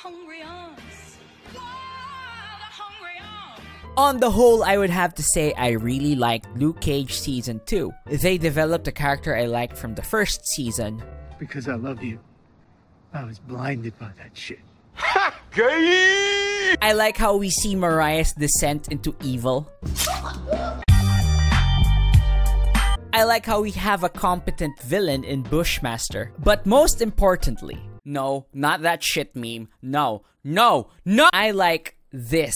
hungry arms. Wild, hungry arms. On the whole, I would have to say I really liked Luke Cage Season 2. They developed a character I liked from the first season. Because I love you, I was blinded by that shit. Ha! Gay! I like how we see Mariah's descent into evil. I like how we have a competent villain in Bushmaster. But most importantly, no, not that shit meme. No, no, no! I like this.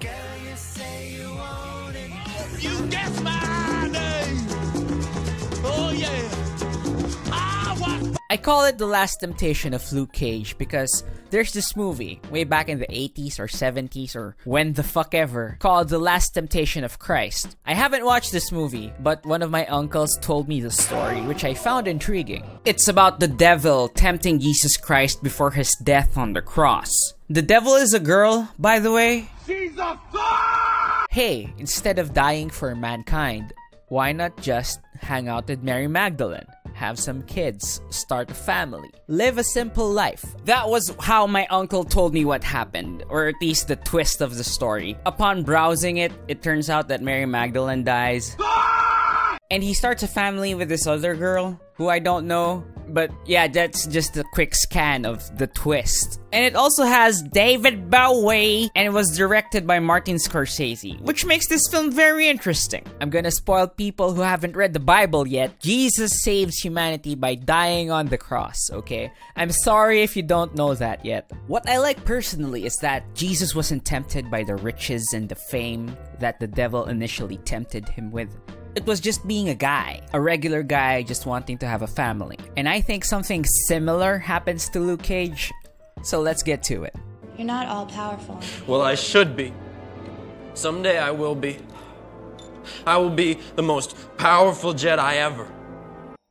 Girl, you say you want it. You guess my name. Oh yeah. I call it The Last Temptation of Luke Cage because there's this movie way back in the 80s or 70s or when the fuck ever called The Last Temptation of Christ. I haven't watched this movie, but one of my uncles told me the story, which I found intriguing. It's about the devil tempting Jesus Christ before his death on the cross. The devil is a girl, by the way. She's a fuck! Hey, instead of dying for mankind, why not just hang out with Mary Magdalene? Have some kids, start a family, live a simple life. That was how my uncle told me what happened, or at least the twist of the story. Upon browsing it, it turns out that Mary Magdalene dies. And he starts a family with this other girl, who I don't know. But yeah, that's just a quick scan of the twist. And it also has David Bowie, and it was directed by Martin Scorsese, which makes this film very interesting. I'm gonna spoil people who haven't read the Bible yet. Jesus saves humanity by dying on the cross, okay? I'm sorry if you don't know that yet. What I like personally is that Jesus wasn't tempted by the riches and the fame that the devil initially tempted him with. It was just being a guy, a regular guy just wanting to have a family. And I think something similar happens to Luke Cage, so let's get to it. You're not all powerful. Well, I should be. Someday I will be. I will be the most powerful Jedi ever.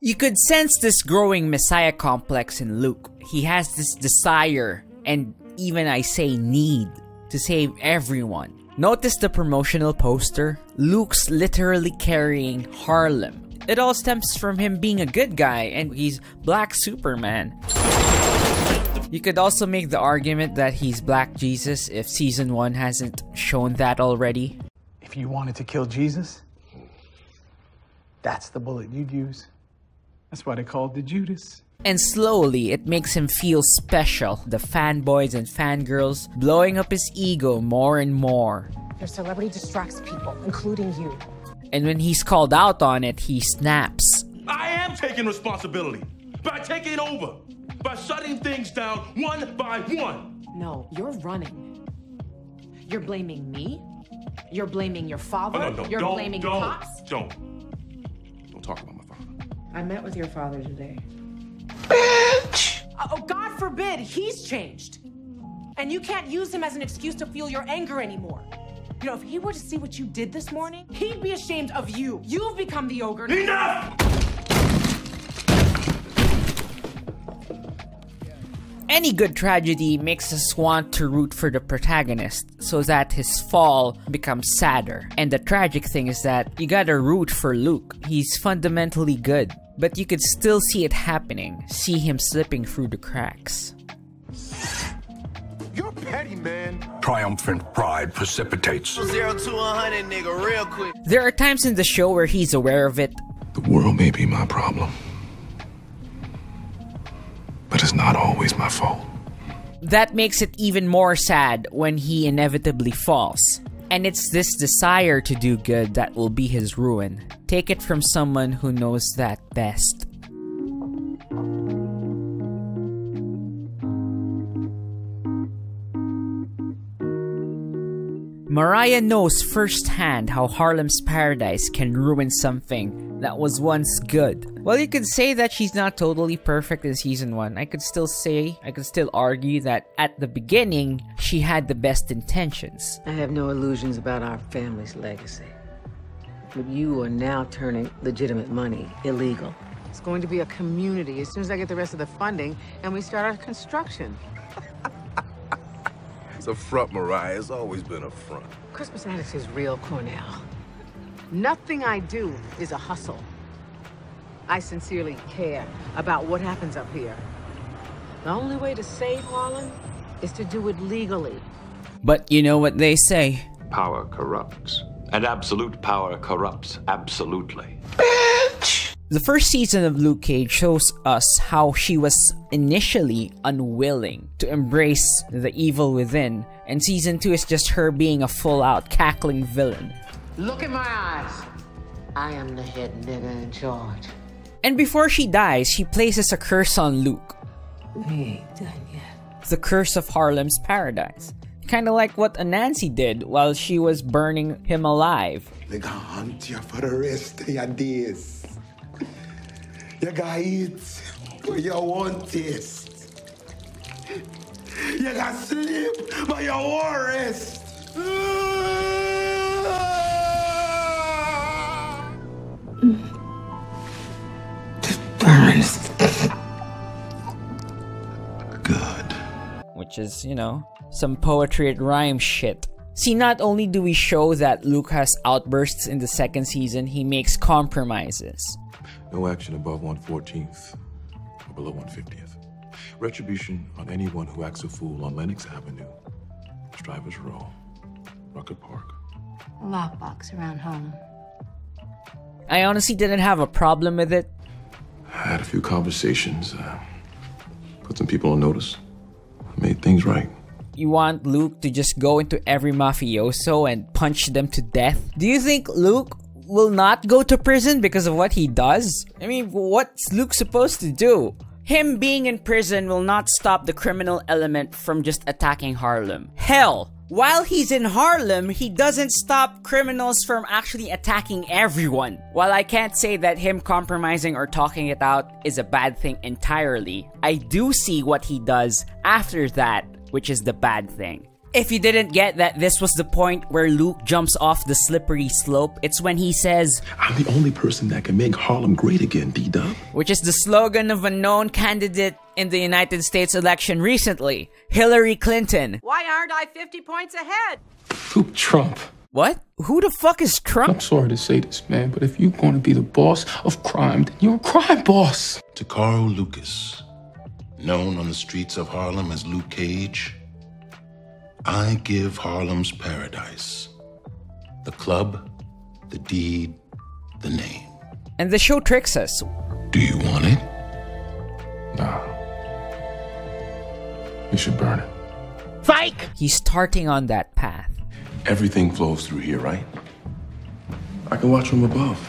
You could sense this growing messiah complex in Luke. He has this desire, and even I say need, to save everyone. Notice the promotional poster? Luke's literally carrying Harlem. It all stems from him being a good guy, and he's Black Superman. You could also make the argument that he's Black Jesus if Season 1 hasn't shown that already. If you wanted to kill Jesus, that's the bullet you'd use. That's why they called it Judas. And slowly, it makes him feel special. The fanboys and fangirls blowing up his ego more and more. Your celebrity distracts people, including you. And when he's called out on it, he snaps. I am taking responsibility by taking over, by shutting things down one by one. No, you're running. You're blaming me. You're blaming your father. Oh, no, you're blaming cops. Don't talk about my father. I met with your father today. Bitch! Oh, God forbid, he's changed. And you can't use him as an excuse to fuel your anger anymore. You know, if he were to see what you did this morning, he'd be ashamed of you. You've become the ogre. Enough! Any good tragedy makes us want to root for the protagonist so that his fall becomes sadder. And the tragic thing is that you gotta root for Luke. He's fundamentally good, but you could still see it happening, see him slipping through the cracks. You're petty, man. Triumphant pride precipitates. 0 to 100, nigga, real quick. There are times in the show where he's aware of it. The world may be my problem, but it's not always my fault. That makes it even more sad when he inevitably falls. And it's this desire to do good that will be his ruin. Take it from someone who knows that best. Mariah knows firsthand how Harlem's paradise can ruin something that was once good. Well, you could say that she's not totally perfect in Season 1. I could still argue that at the beginning, she had the best intentions. I have no illusions about our family's legacy. But you are now turning legitimate money illegal. It's going to be a community as soon as I get the rest of the funding and we start our construction. It's a front, Mariah. It's always been a front. Christmas attitude's real, Cornell. Nothing I do is a hustle. I sincerely care about what happens up here. The only way to save Harlem is to do it legally. But you know what they say. Power corrupts. And absolute power corrupts absolutely. The first season of Luke Cage shows us how she was initially unwilling to embrace the evil within, and season 2 is just her being a full-out cackling villain. Look in my eyes. I am the head nigga in charge. And before she dies, she places a curse on Luke. We ain't done yet. The curse of Harlem's paradise. Kinda like what Anansi did while she was burning him alive. They gonna hunt you for the rest of your days. You gotta eat what you want taste. You gotta sleep but you won't rest. Good. Which is, you know, some poetry and rhyme shit. See, not only do we show that Luke has outbursts in the second season, he makes compromises. No action above 114th or below 150th. Retribution on anyone who acts a fool on Lenox Avenue, Strivers Row, Rucker Park. A lockbox around Harlem. I honestly didn't have a problem with it. I had a few conversations, put some people on notice, made things right. You want Luke to just go into every mafioso and punch them to death? Do you think Luke will not go to prison because of what he does? I mean, what's Luke supposed to do? Him being in prison will not stop the criminal element from just attacking Harlem. Hell, while he's in Harlem, he doesn't stop criminals from actually attacking everyone. While I can't say that him compromising or talking it out is a bad thing entirely, I do see what he does after that, which is the bad thing. If you didn't get that this was the point where Luke jumps off the slippery slope, it's when he says, I'm the only person that can make Harlem great again, D-Dub. Which is the slogan of a known candidate in the United States election recently, Hillary Clinton. Why aren't I 50 points ahead? Who Trump? What? Who the fuck is Trump? I'm sorry to say this, man, but if you're gonna be the boss of crime, then you're a crime boss. To Carl Lucas, known on the streets of Harlem as Luke Cage, I give Harlem's paradise. The club, the deed, the name. And the show tricks us. Do you want it? Nah. You should burn it. Fike! He's starting on that path. Everything flows through here, right? I can watch from above.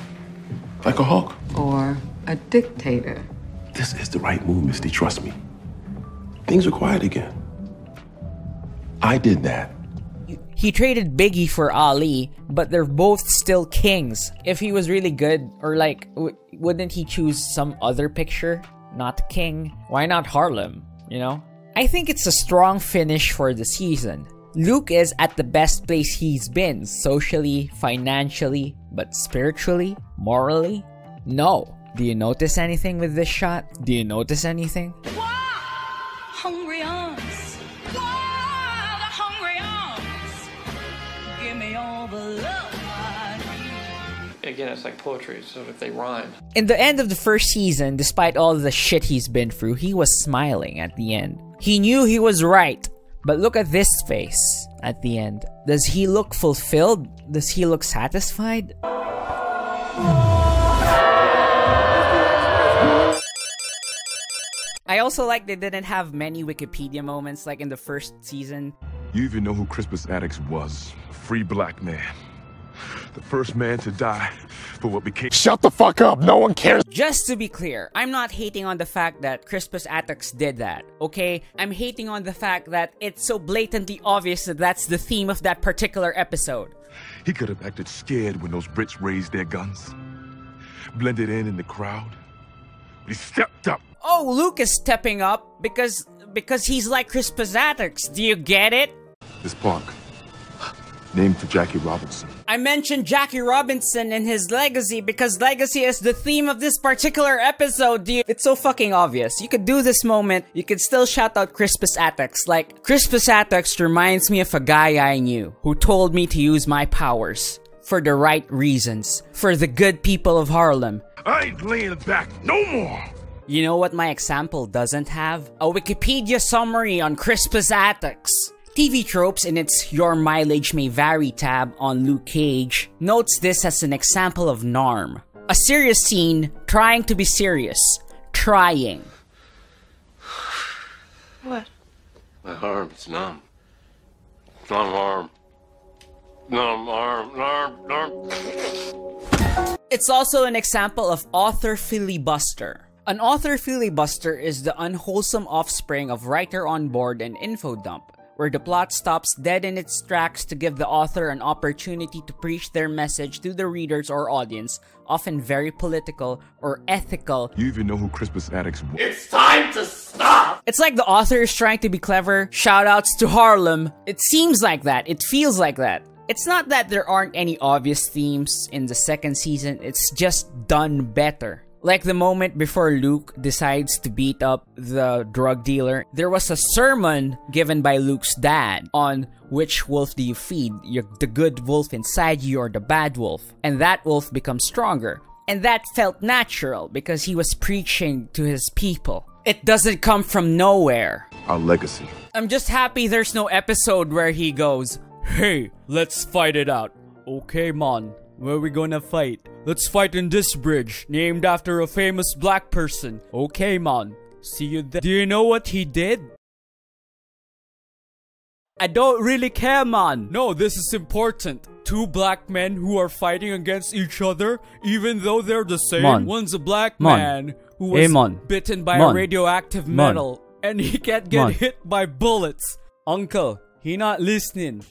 Like a hawk. Or a dictator. This is the right move, Misty, trust me. Things are quiet again. I did that. He traded Biggie for Ali, but they're both still kings. If he was really good, or like, wouldn't he choose some other picture? Not king? Why not Harlem, you know? I think it's a strong finish for the season. Luke is at the best place he's been, socially, financially, but spiritually, morally? No. Do you notice anything with this shot? Do you notice anything? Hungry arms. Wow, the hungry arms. Give me all the love I need. Again, it's like poetry, so if they rhyme. In the end of the first season, despite all the shit he's been through, he was smiling at the end. He knew he was right. But look at this face at the end. Does he look fulfilled? Does he look satisfied? I also like they didn't have many Wikipedia moments like in the first season. You even know who Crispus Attucks was. A free black man. The first man to die for what became— Shut the fuck up, no one cares. Just to be clear, I'm not hating on the fact that Crispus Attucks did that, okay? I'm hating on the fact that it's so blatantly obvious that that's the theme of that particular episode. He could have acted scared when those Brits raised their guns. Blended in the crowd. But he stepped up. Oh, Luke is stepping up because he's like Crispus Attucks. Do you get it? This park, named for Jackie Robinson. I mentioned Jackie Robinson and his legacy because legacy is the theme of this particular episode, dude. It's so fucking obvious. You could do this moment, you could still shout out Crispus Attucks. Like, Crispus Attucks reminds me of a guy I knew who told me to use my powers for the right reasons, for the good people of Harlem. I ain't laying back no more. You know what my example doesn't have? A Wikipedia summary on Crispus Attucks. TV Tropes in its Your Mileage May Vary tab on Luke Cage notes this as an example of NARM. A serious scene trying to be serious. Trying. What? My arm's numb. Numb arm. Numb arm. Numb. It's also an example of author filibuster. An author filibuster is the unwholesome offspring of writer on board and info dump, where the plot stops dead in its tracks to give the author an opportunity to preach their message to the readers or audience, often very political or ethical. You even know who Crispus Attucks was? It's time to stop! It's like the author is trying to be clever. Shoutouts to Harlem. It seems like that. It feels like that. It's not that there aren't any obvious themes in the second season, it's just done better. Like the moment before Luke decides to beat up the drug dealer, there was a sermon given by Luke's dad on which wolf do you feed, the good wolf inside you or the bad wolf, and that wolf becomes stronger. And that felt natural because he was preaching to his people. It doesn't come from nowhere. Our legacy. I'm just happy there's no episode where he goes, "Hey, let's fight it out." "Okay, man, where we gonna fight?" "Let's fight in this bridge, named after a famous black person." "Okay, man, see you there." Do you know what he did? "I don't really care, man." "No, this is important. Two black men who are fighting against each other, even though they're the same. Man. One's a black Man. man who was man. bitten by Man. a radioactive Man. metal, and he can't get Man. hit by bullets." "Uncle, he not listening."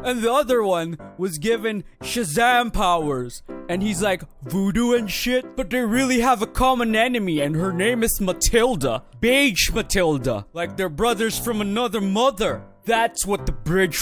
And the other one was given Shazam powers. And he's like, voodoo and shit? But they really have a common enemy, and her name is Matilda. Beige Matilda. Like they're brothers from another mother. That's what the bridge